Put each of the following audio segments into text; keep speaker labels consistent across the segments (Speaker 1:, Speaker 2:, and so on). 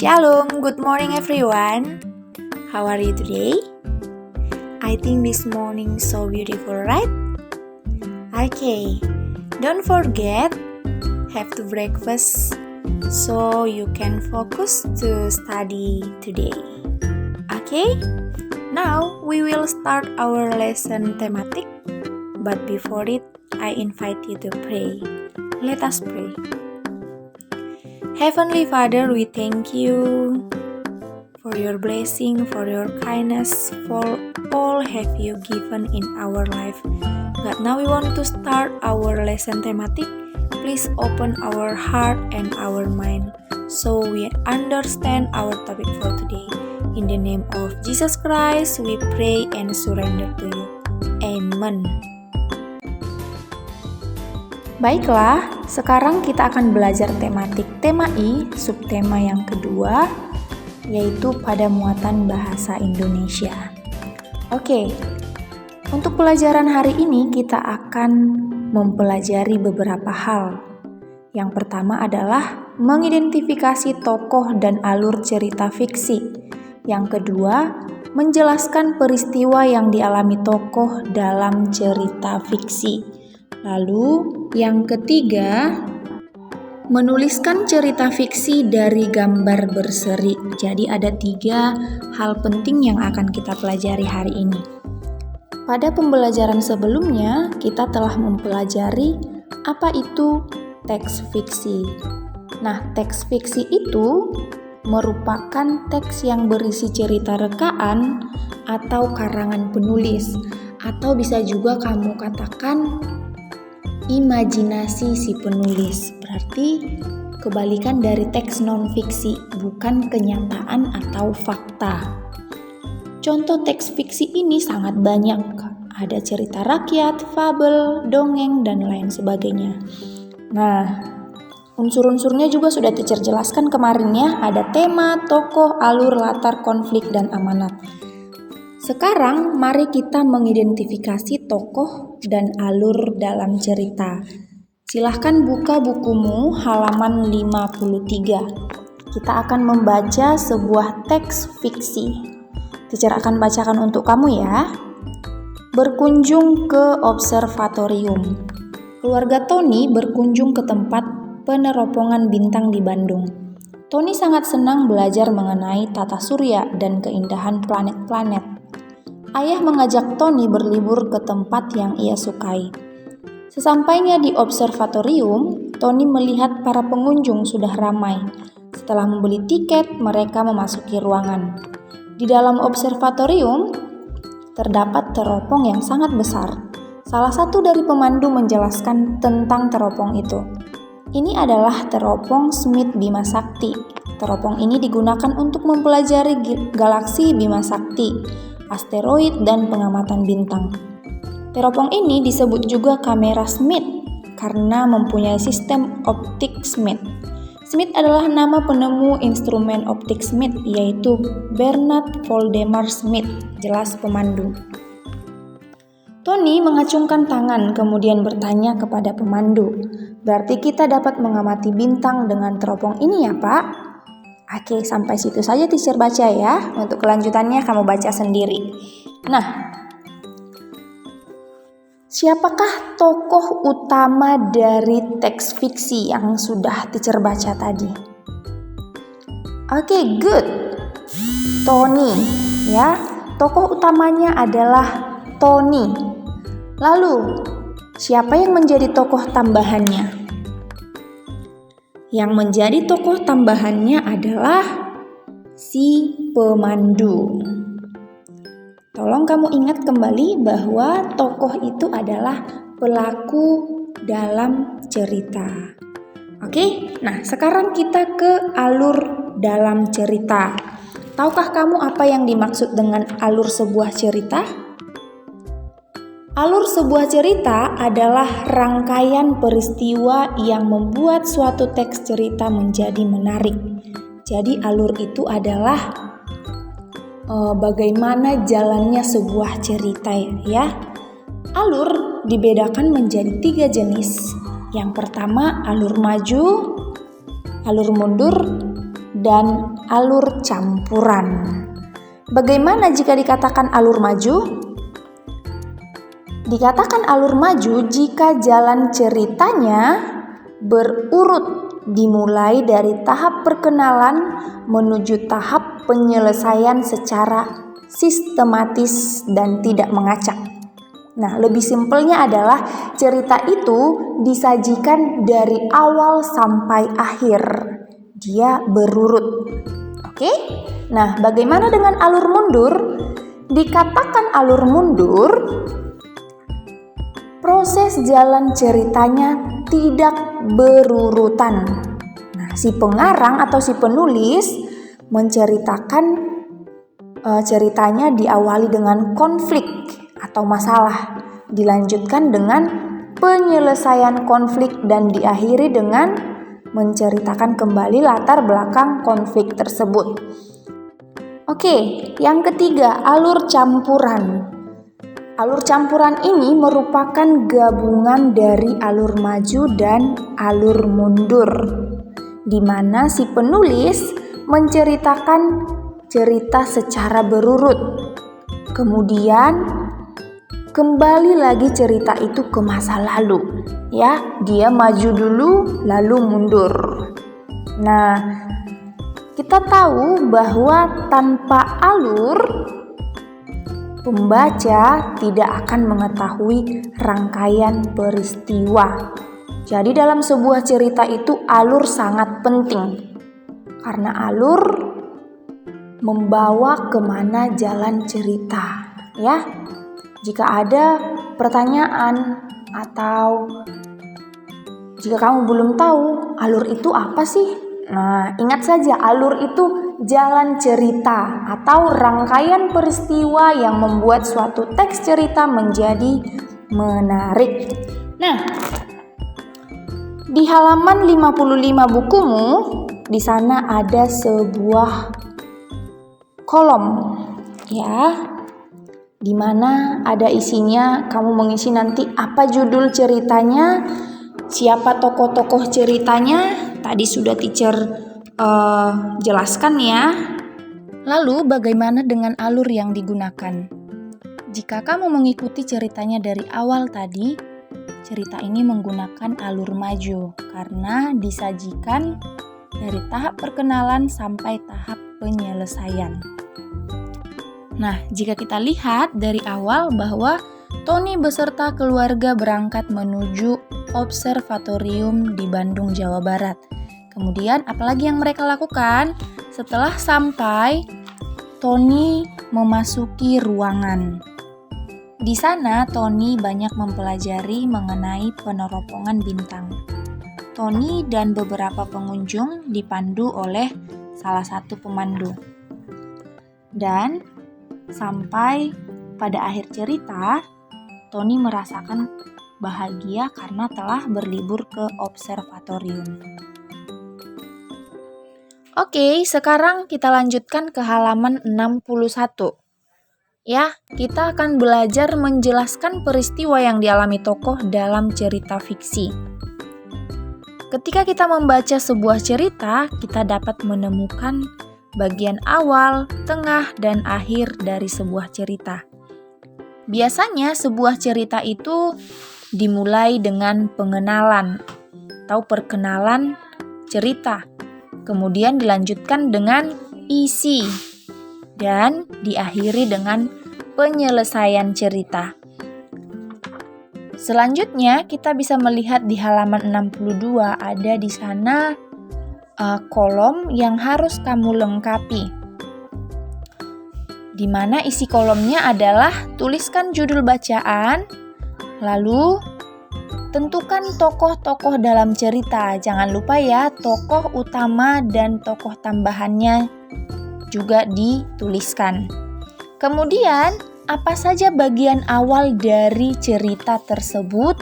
Speaker 1: Shalom, good morning everyone. How are you today? I think this morning so beautiful, right? Okay, don't forget, have to breakfast so you can focus to study today. Okay, now we will start our lesson thematic, but before it, I invite you to pray. Let us pray. Heavenly Father, we thank you for your blessing, for your kindness, for all have you given in our life. God, now we want to start our lesson thematic. Please open our heart and our mind so we understand our topic for today. In the name of Jesus Christ, we pray and surrender to you. Amen. Baiklah, sekarang kita akan belajar tematik tema I, subtema yang kedua, yaitu pada muatan bahasa Indonesia. Oke, untuk pelajaran hari ini kita akan mempelajari beberapa hal. Yang pertama adalah mengidentifikasi tokoh dan alur cerita fiksi. Yang kedua, menjelaskan peristiwa yang dialami tokoh dalam cerita fiksi. Lalu, yang ketiga, menuliskan cerita fiksi dari gambar berseri. Jadi ada 3 hal penting yang akan kita pelajari hari ini. Pada pembelajaran sebelumnya, kita telah mempelajari apa itu teks fiksi. Nah, teks fiksi itu merupakan teks yang berisi cerita rekaan atau karangan penulis, atau bisa juga kamu katakan imajinasi si penulis. Berarti kebalikan dari teks non-fiksi, bukan kenyataan atau fakta. Contoh teks fiksi ini sangat banyak. Ada cerita rakyat, fabel, dongeng, dan lain sebagainya. Nah, unsur-unsurnya juga sudah teacher jelaskan kemarin ya. Ada tema, tokoh, alur, latar, konflik, dan amanat. Sekarang mari kita mengidentifikasi tokoh dan alur dalam cerita. Silahkan buka bukumu halaman 53. Kita akan membaca sebuah teks fiksi. Teacher akan bacakan untuk kamu ya. Berkunjung ke observatorium. Keluarga Tony berkunjung ke tempat peneropongan bintang di Bandung. Tony sangat senang belajar mengenai tata surya dan keindahan planet-planet. Ayah mengajak Tony berlibur ke tempat yang ia sukai. Sesampainya di observatorium, Tony melihat para pengunjung sudah ramai. Setelah membeli tiket, mereka memasuki ruangan. Di dalam observatorium, terdapat teropong yang sangat besar. Salah satu dari pemandu menjelaskan tentang teropong itu. Ini adalah teropong Smith Bima Sakti. Teropong ini digunakan untuk mempelajari galaksi Bima Sakti, asteroid, dan pengamatan bintang. Teropong ini disebut juga kamera Smith karena mempunyai sistem optik Smith. Smith adalah nama penemu instrumen optik Smith, yaitu Bernard Voldemar Smith, jelas pemandu. Tony mengacungkan tangan kemudian bertanya kepada pemandu, "Berarti kita dapat mengamati bintang dengan teropong ini ya, Pak?" Oke, sampai situ saja teacher baca ya. Untuk kelanjutannya kamu baca sendiri. Nah, siapakah tokoh utama dari teks fiksi yang sudah teacher baca tadi? Oke, good. Tony, ya. Tokoh utamanya adalah Tony. Lalu, siapa yang menjadi tokoh tambahannya? Yang menjadi tokoh tambahannya adalah si pemandu. Tolong kamu ingat kembali bahwa tokoh itu adalah pelaku dalam cerita. Oke, nah sekarang kita ke alur dalam cerita. Tahukah kamu apa yang dimaksud dengan alur sebuah cerita? Alur sebuah cerita adalah rangkaian peristiwa yang membuat suatu teks cerita menjadi menarik. Jadi alur itu adalah bagaimana jalannya sebuah cerita ya. Alur dibedakan menjadi 3 jenis. Yang pertama alur maju, alur mundur, dan alur campuran. Bagaimana jika dikatakan alur maju? Dikatakan alur maju jika jalan ceritanya berurut, dimulai dari tahap perkenalan menuju tahap penyelesaian secara sistematis dan tidak mengacak. Nah, lebih simpelnya adalah cerita itu disajikan dari awal sampai akhir. Dia berurut. Oke? Nah, bagaimana dengan alur mundur? Dikatakan alur mundur, proses jalan ceritanya tidak berurutan. Nah, si pengarang atau si penulis menceritakan ceritanya diawali dengan konflik atau masalah, dilanjutkan dengan penyelesaian konflik dan diakhiri dengan menceritakan kembali latar belakang konflik tersebut. Oke, yang ketiga, alur campuran. Alur campuran ini merupakan gabungan dari alur maju dan alur mundur, di mana si penulis menceritakan cerita secara berurut. Kemudian kembali lagi cerita itu ke masa lalu. Ya, dia maju dulu lalu mundur. Nah, kita tahu bahwa tanpa alur pembaca tidak akan mengetahui rangkaian peristiwa. Jadi dalam sebuah cerita itu alur sangat penting. Karena alur membawa kemana jalan cerita. Ya, jika ada pertanyaan atau jika kamu belum tahu alur itu apa sih? Nah, ingat saja alur itu jalan cerita atau rangkaian peristiwa yang membuat suatu teks cerita menjadi menarik. Nah, di halaman 55 bukumu, di sana ada sebuah kolom, ya, di mana ada isinya. Kamu mengisi nanti apa judul ceritanya, siapa tokoh-tokoh ceritanya. Tadi sudah teacher jelaskan ya. Lalu bagaimana dengan alur yang digunakan? Jika kamu mengikuti ceritanya dari awal tadi, cerita ini menggunakan alur maju karena disajikan dari tahap perkenalan sampai tahap penyelesaian. Nah, jika kita lihat dari awal bahwa Tony beserta keluarga berangkat menuju observatorium di Bandung, Jawa Barat. Kemudian apalagi yang mereka lakukan? Setelah sampai, Tony memasuki ruangan. Di sana Tony banyak mempelajari mengenai peneropongan bintang. Tony dan beberapa pengunjung dipandu oleh salah satu pemandu. Dan sampai pada akhir cerita, Tony merasakan bahagia karena telah berlibur ke observatorium. Oke, sekarang kita lanjutkan ke halaman 61. Ya, kita akan belajar menjelaskan peristiwa yang dialami tokoh dalam cerita fiksi. Ketika kita membaca sebuah cerita, kita dapat menemukan bagian awal, tengah, dan akhir dari sebuah cerita. Biasanya sebuah cerita itu dimulai dengan pengenalan atau perkenalan cerita, kemudian dilanjutkan dengan isi, dan diakhiri dengan penyelesaian cerita. Selanjutnya kita bisa melihat di halaman 62 ada di sana kolom yang harus kamu lengkapi. Di mana isi kolomnya adalah tuliskan judul bacaan, lalu tentukan tokoh-tokoh dalam cerita. Jangan lupa ya, tokoh utama dan tokoh tambahannya juga dituliskan. Kemudian, apa saja bagian awal dari cerita tersebut?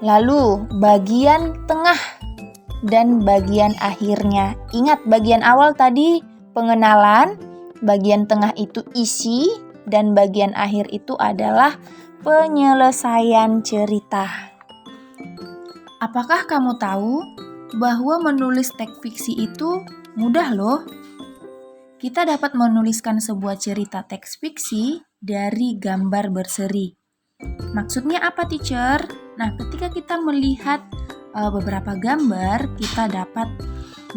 Speaker 1: Lalu, bagian tengah dan bagian akhirnya. Ingat, bagian awal tadi pengenalan, bagian tengah itu isi, dan bagian akhir itu adalah penyelesaian cerita. Apakah kamu tahu bahwa menulis teks fiksi itu Mudah loh. Kita dapat menuliskan sebuah cerita teks fiksi dari gambar berseri. Maksudnya apa, teacher? Nah, ketika kita melihat beberapa gambar, kita dapat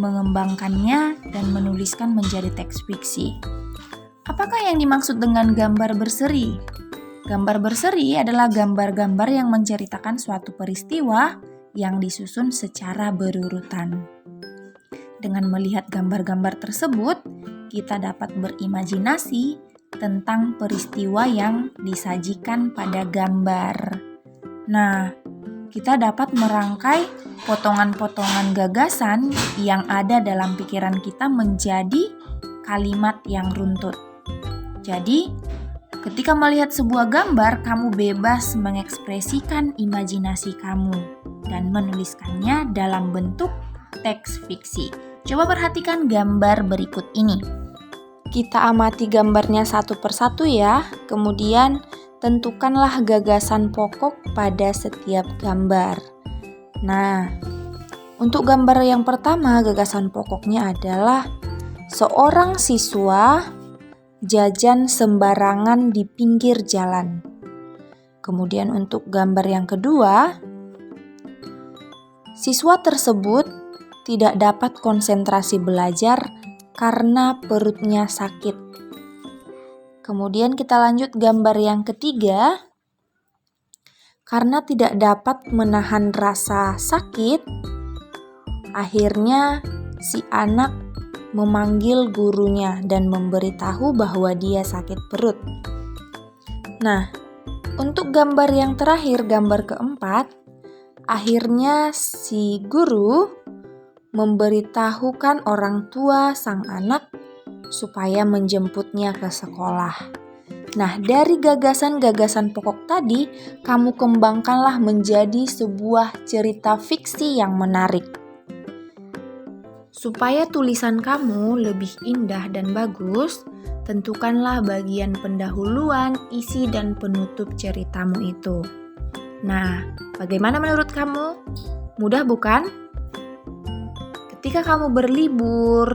Speaker 1: mengembangkannya dan menuliskan menjadi teks fiksi. Apakah yang dimaksud dengan gambar berseri? Gambar berseri adalah gambar-gambar yang menceritakan suatu peristiwa yang disusun secara berurutan. Dengan melihat gambar-gambar tersebut, kita dapat berimajinasi tentang peristiwa yang disajikan pada gambar. Nah, kita dapat merangkai potongan-potongan gagasan yang ada dalam pikiran kita menjadi kalimat yang runtut. Jadi, ketika melihat sebuah gambar, kamu bebas mengekspresikan imajinasi kamu dan menuliskannya dalam bentuk teks fiksi. Coba perhatikan gambar berikut ini. Kita amati gambarnya satu persatu ya, kemudian tentukanlah gagasan pokok pada setiap gambar. Nah, untuk gambar yang pertama, gagasan pokoknya adalah seorang siswa jajan sembarangan di pinggir jalan. Kemudian untuk gambar yang kedua, siswa tersebut tidak dapat konsentrasi belajar karena perutnya sakit. Kemudian kita lanjut gambar yang ketiga. Karena tidak dapat menahan rasa sakit, akhirnya si anak memanggil gurunya dan memberitahu bahwa dia sakit perut. Nah, untuk gambar yang terakhir, gambar keempat, akhirnya si guru memberitahukan orang tua sang anak supaya menjemputnya ke sekolah. Nah, dari gagasan-gagasan pokok tadi, kamu kembangkanlah menjadi sebuah cerita fiksi yang menarik. Supaya tulisan kamu lebih indah dan bagus, tentukanlah bagian pendahuluan, isi, dan penutup ceritamu itu. Nah, bagaimana menurut kamu? Mudah bukan? Ketika kamu berlibur,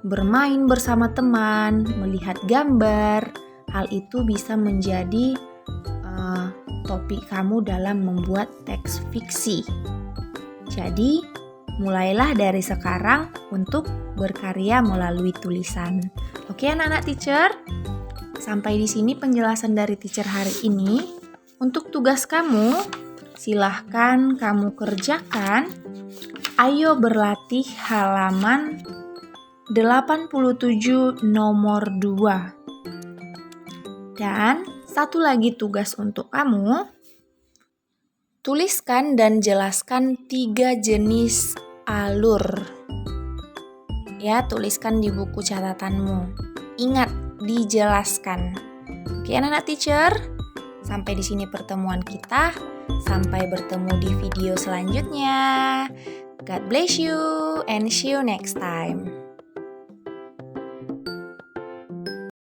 Speaker 1: bermain bersama teman, melihat gambar, hal itu bisa menjadi topik kamu dalam membuat teks fiksi. Jadi, mulailah dari sekarang untuk berkarya melalui tulisan. Oke, anak-anak teacher? Sampai di sini penjelasan dari teacher hari ini. Untuk tugas kamu, silahkan kamu kerjakan. Ayo berlatih halaman 87 nomor 2. Dan satu lagi tugas untuk kamu, tuliskan dan jelaskan 3 jenis alur. Ya, tuliskan di buku catatanmu. Ingat, dijelaskan. Oke, anak-anak teacher, sampai di sini pertemuan kita. Sampai bertemu di video selanjutnya. God bless you and see you next time.